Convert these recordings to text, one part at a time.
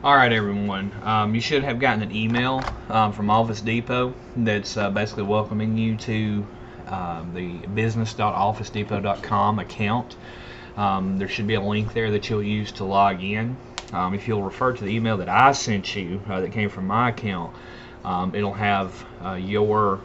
Alright everyone, you should have gotten an email from Office Depot that's basically welcoming you to the business.officedepot.com account. There should be a link there that you'll use to log in. If you'll refer to the email that I sent you that came from my account, it'll have your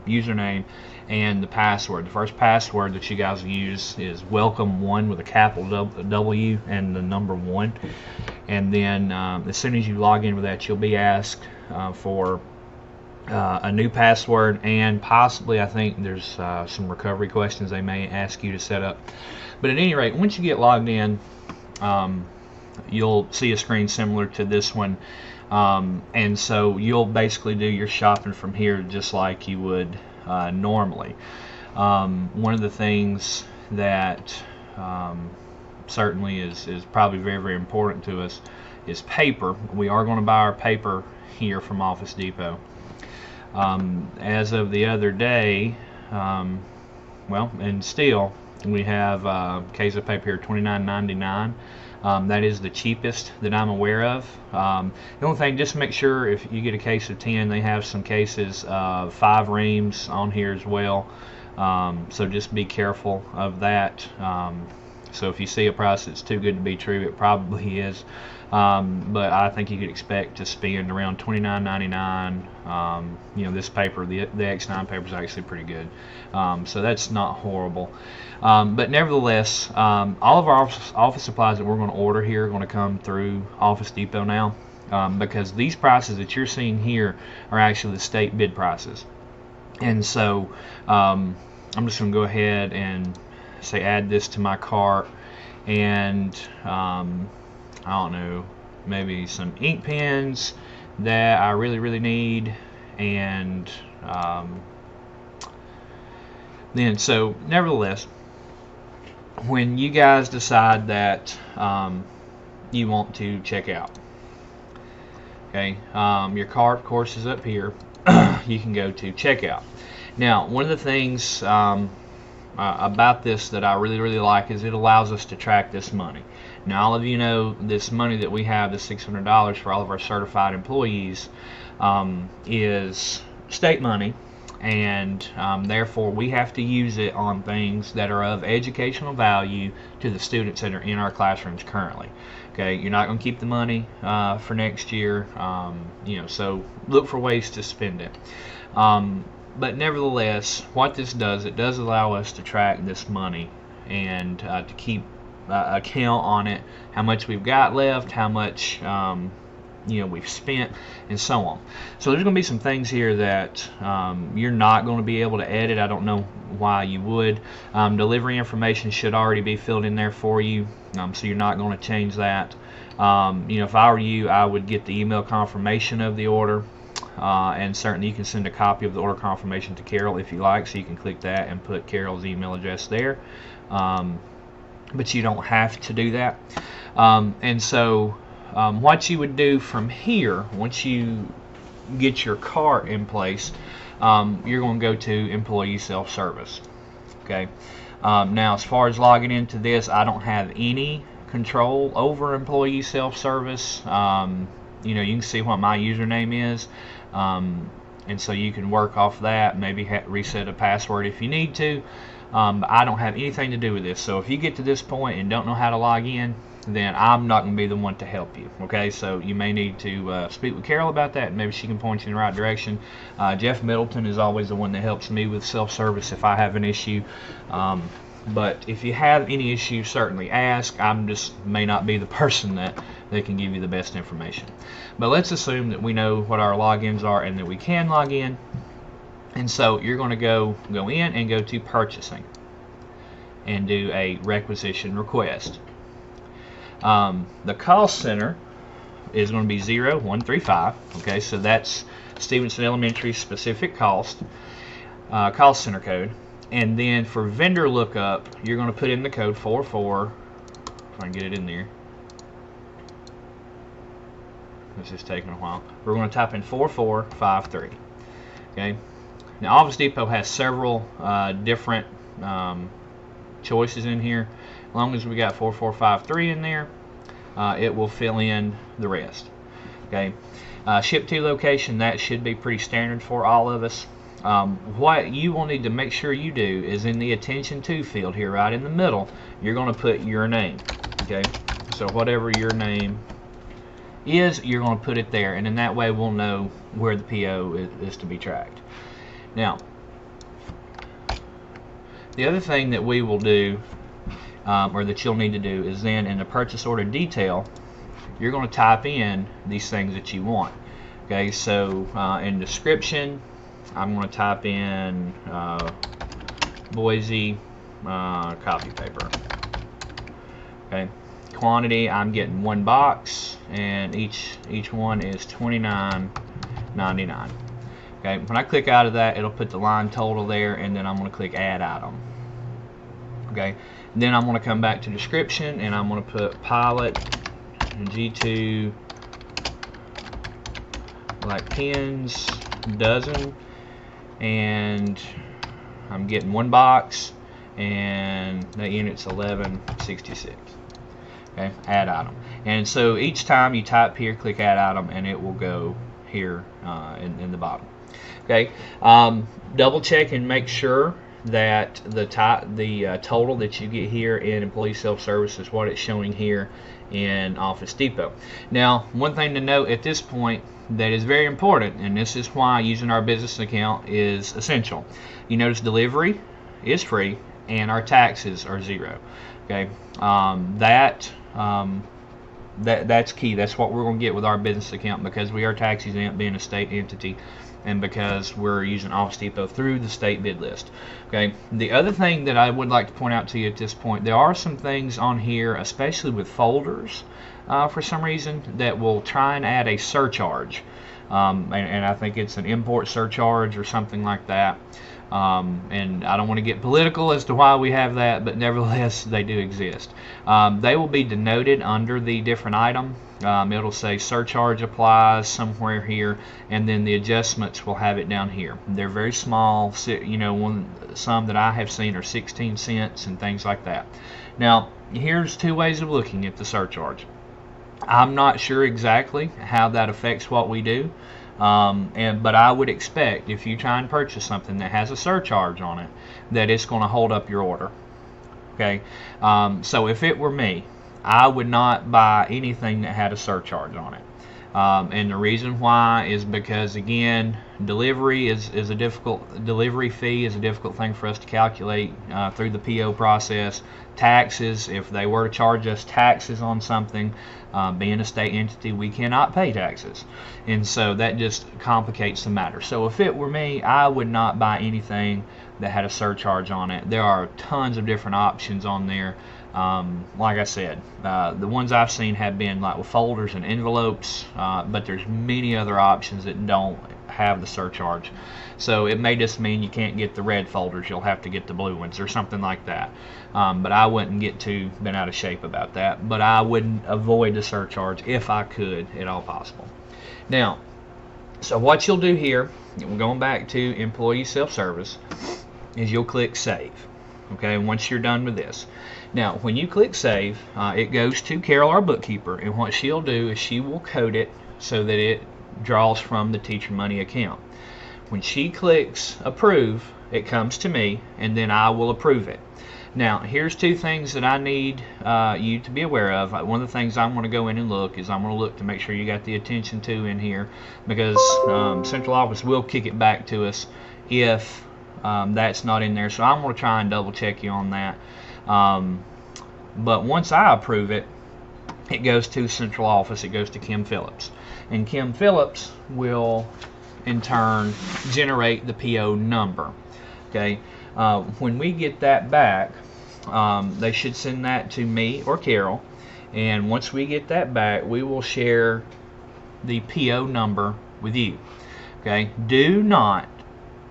username and the password. The first password that you guys use is welcome1 with a capital W and the number 1. And then as soon as you log in with that, you'll be asked for a new password, and possibly I think there's some recovery questions they may ask you to set up. But at any rate, once you get logged in, you'll see a screen similar to this one, and so you'll basically do your shopping from here just like you would normally. One of the things that certainly is probably very important to us is paper. We are going to buy our paper here from Office Depot. As of the other day, well, and still we have a case of paper here, $29.99. That is the cheapest that I'm aware of. The only thing, just make sure if you get a case of 10, they have some cases of 5 reams on here as well. So just be careful of that. So if you see a price that's too good to be true, it probably is. But I think you could expect to spend around $29.99. You know, this paper, the X9 paper, is actually pretty good. So that's not horrible. But nevertheless, all of our office supplies that we're going to order here are going to come through Office Depot now, because these prices that you're seeing here are actually the state bid prices. And so I'm just going to go ahead and say add this to my cart, and I don't know, maybe some ink pens that I really need, and then so nevertheless, when you guys decide that you want to check out, okay, your cart of course is up here. You can go to checkout. Now, one of the things about this that I really like is it allows us to track this money. Now, all of you know this money that we have, the $600 for all of our certified employees, is state money, and therefore we have to use it on things that are of educational value to the students that are in our classrooms currently. Okay, you're not going to keep the money for next year, you know, so look for ways to spend it. But nevertheless, what this does, it does allow us to track this money and to keep a count on it, how much we've got left, how much you know, we've spent, and so on. So there's going to be some things here that you're not going to be able to edit. I don't know why you would. Delivery information should already be filled in there for you, so you're not going to change that. You know, if I were you, I would get the email confirmation of the order. And certainly you can send a copy of the order confirmation to Carol if you like, so you can click that and put Carol's email address there, but you don't have to do that. And so what you would do from here, once you get your cart in place, you're going to go to employee self-service. Okay. Now, as far as logging into this, I don't have any control over employee self-service. You know, you can see what my username is, and so you can work off that, maybe reset a password if you need to. But I don't have anything to do with this. So if you get to this point and don't know how to log in, then I'm not going to be the one to help you. Okay, so you may need to speak with Carol about that, and maybe she can point you in the right direction. Jeff Middleton is always the one that helps me with self-service if I have an issue. But if you have any issues, certainly ask. I'm just may not be the person that can give you the best information. But let's assume that we know what our logins are and that we can log in. And so you're going to go in and go to purchasing and do a requisition request. The cost center is going to be 0135. Okay, so that's Stevenson Elementary specific cost center code. And then for vendor lookup, you're going to put in the code 44. If I can get it in there. This is taking a while. We're going to type in 4453. Okay. Now, Office Depot has several different choices in here. As long as we got 4453 in there, it will fill in the rest. Okay, ship to location, that should be pretty standard for all of us. What you will need to make sure you do is in the attention to field here, right in the middle, you're going to put your name. Okay, so whatever your name is, you're going to put it there, and in that way we'll know where the PO is to be tracked. Now, the other thing that we will do, or that you'll need to do, is then in the purchase order detail, you're going to type in these things that you want. Okay, so in description, I'm going to type in Boise copy paper. Okay, quantity, I'm getting 1 box, and each one is $29.99. Okay, when I click out of that, it'll put the line total there, and then I'm going to click add item. Okay, and then I'm going to come back to description, and I'm going to put pilot G2 like pens, dozen, and I'm getting 1 box, and the unit's 1166. Okay, add item. And so each time you type here, click add item, and it will go here in the bottom. Okay, double check and make sure that the total that you get here in employee self-service is what it's showing here in Office Depot. Now, one thing to note at this point that is very important, and this is why using our business account is essential. You notice delivery is free and our taxes are 0. Okay, that's key. That's what we're going to get with our business account, because we are tax exempt, being a state entity, and because we're using Office Depot through the state bid list. Okay, the other thing that I would like to point out to you at this point, there are some things on here, especially with folders, for some reason, that will try and add a surcharge, and I think it's an import surcharge or something like that. And I don't want to get political as to why we have that, but nevertheless they do exist. They will be denoted under the different item. It'll say surcharge applies somewhere here, and then the adjustments will have it down here. They're very small, you know, some that I have seen are 16 cents and things like that. Now, here's 2 ways of looking at the surcharge. I'm not sure exactly how that affects what we do. But I would expect, if you try and purchase something that has a surcharge on it, that it's going to hold up your order. Okay, so if it were me, I would not buy anything that had a surcharge on it. And the reason why is because, again, delivery is a difficult, delivery fee is a difficult thing for us to calculate through the PO process. Taxes, if they were to charge us taxes on something, being a state entity, we cannot pay taxes, and so that just complicates the matter. So if it were me, I would not buy anything that had a surcharge on it. There are tons of different options on there. Like I said, the ones I've seen have been like with folders and envelopes, but there's many other options that don't have the surcharge. So it may just mean you can't get the red folders, you'll have to get the blue ones or something like that. But I wouldn't get too bent out of shape about that. But I would avoid the surcharge if I could at all possible. Now, so what you'll do here, we're going back to employee self-service, is you'll click save. Okay, once you're done with this. Now, when you click save, it goes to Carol, our bookkeeper, and what she'll do is she will code it so that it draws from the Teacher Money account. When she clicks approve, it comes to me, and then I will approve it. Now, here's 2 things that I need you to be aware of. One of the things I'm going to go in and look is I'm going to look to make sure you got the attention to in here, because Central Office will kick it back to us if that's not in there. So I'm going to try and double check you on that. But once I approve it, it goes to Central Office. It goes to Kim Phillips, and Kim Phillips will in turn generate the PO number. Okay, when we get that back, they should send that to me or Carol, and once we get that back, we will share the PO number with you. Okay, do not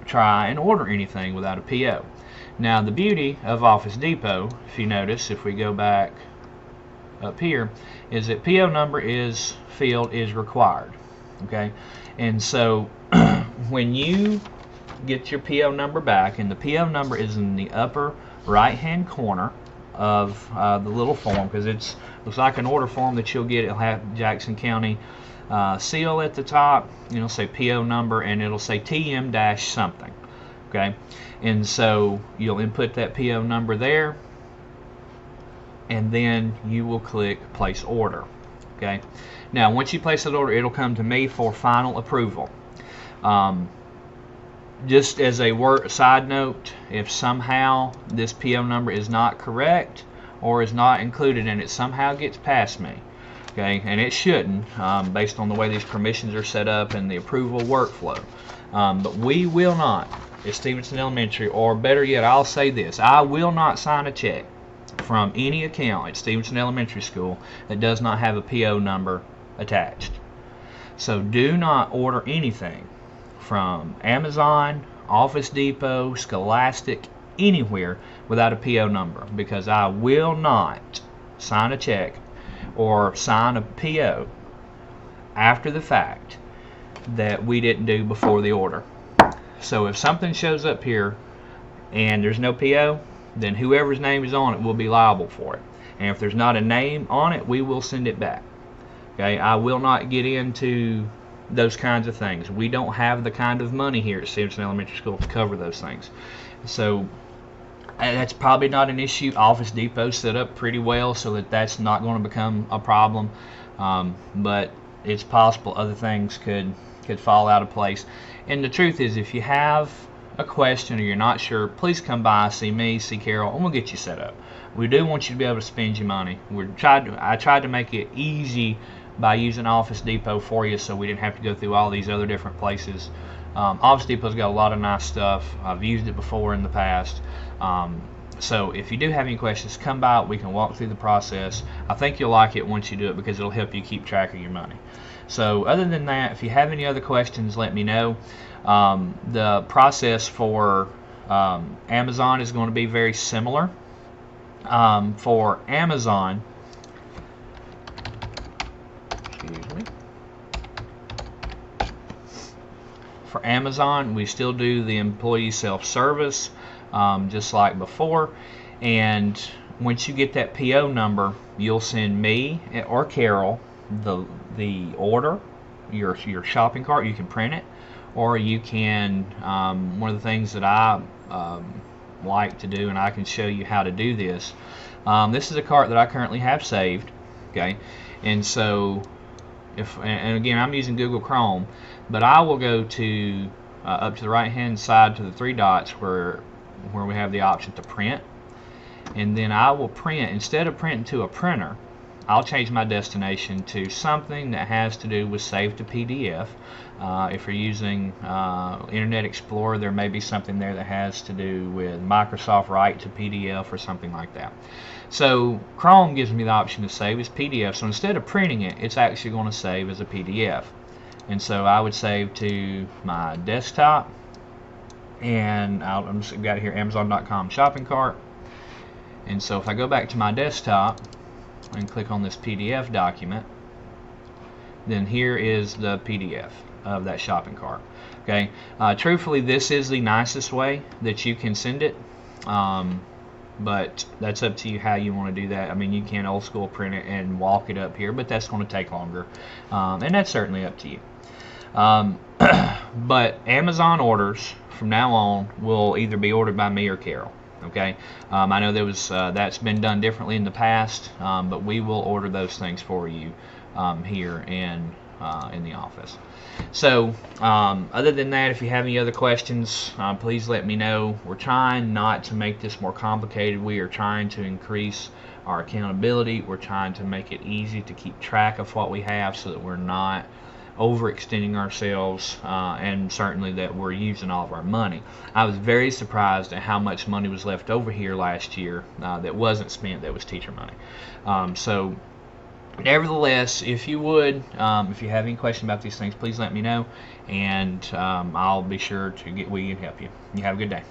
try and order anything without a PO. Now, the beauty of Office Depot, if you notice, if we go back up here, is that PO number field is required. Okay, and so when you get your PO number back, and the PO number is in the upper right hand corner, of the little form, because it looks like an order form that you'll get. It'll have Jackson County seal at the top. It'll say PO number, and it'll say TM dash something. Okay, and so you'll input that PO number there, and then you will click place order. Okay, now once you place that order, it'll come to me for final approval. Just as a side note, if somehow this PO number is not correct or is not included and it somehow gets past me, okay, and it shouldn't, based on the way these permissions are set up and the approval workflow, but we will not at Stevenson Elementary, or better yet, I'll say this, I will not sign a check from any account at Stevenson Elementary School that does not have a PO number attached. So do not order anything from Amazon, Office Depot, Scholastic, anywhere without a PO number, because I will not sign a check or sign a PO after the fact that we didn't do before the order. So if something shows up here and there's no PO, then whoever's name is on it will be liable for it. And if there's not a name on it, we will send it back. Okay, I will not get into those kinds of things. We don't have the kind of money here at Stevenson Elementary School to cover those things. So that's probably not an issue. Office Depot set up pretty well so that that's not going to become a problem. But it's possible other things could fall out of place. And the truth is, if you have a question or you're not sure, please come by, see me, see Carol, and we'll get you set up. We do want you to be able to spend your money. I tried to make it easy by using Office Depot for you, so we didn't have to go through all these other different places. Office Depot's got a lot of nice stuff. I've used it before in the past. So if you do have any questions, come by. We can walk through the process. I think you'll like it once you do it, because it'll help you keep track of your money. So other than that, if you have any other questions, let me know. The process for Amazon is going to be very similar. For Amazon, For Amazon, we still do the employee self-service, just like before. And once you get that PO number, you'll send me or Carol the order, your shopping cart. You can print it, or you can, one of the things that I like to do, and I can show you how to do this. This is a cart that I currently have saved, okay, and so and again, I'm using Google Chrome, but I will go to up to the right hand side to the three dots where we have the option to print, and then I will print. Instead of printing to a printer, I'll change my destination to something that has to do with save to PDF. If you're using Internet Explorer, there may be something there that has to do with Microsoft Write to PDF or something like that. So Chrome gives me the option to save as PDF. So instead of printing it, it's actually going to save as a PDF. And so I would save to my desktop, and I'm just got here Amazon.com shopping cart. And so if I go back to my desktop and click on this PDF document, then here is the PDF of that shopping cart. Okay, truthfully, this is the nicest way that you can send it, but that's up to you how you want to do that. I mean, you can old school print it and walk it up here, but that's going to take longer, and that's certainly up to you. But Amazon orders from now on will either be ordered by me or Carol. Okay, I know there was that's been done differently in the past, but we will order those things for you here in the office. So other than that, if you have any other questions, please let me know. We're trying not to make this more complicated. We are trying to increase our accountability. We're trying to make it easy to keep track of what we have so that we're not overextending ourselves, and certainly that we're using all of our money. I was very surprised at how much money was left over here last year that wasn't spent, that was teacher money. So nevertheless, if you would, if you have any question about these things, please let me know, and I'll be sure to we can help you. You have a good day.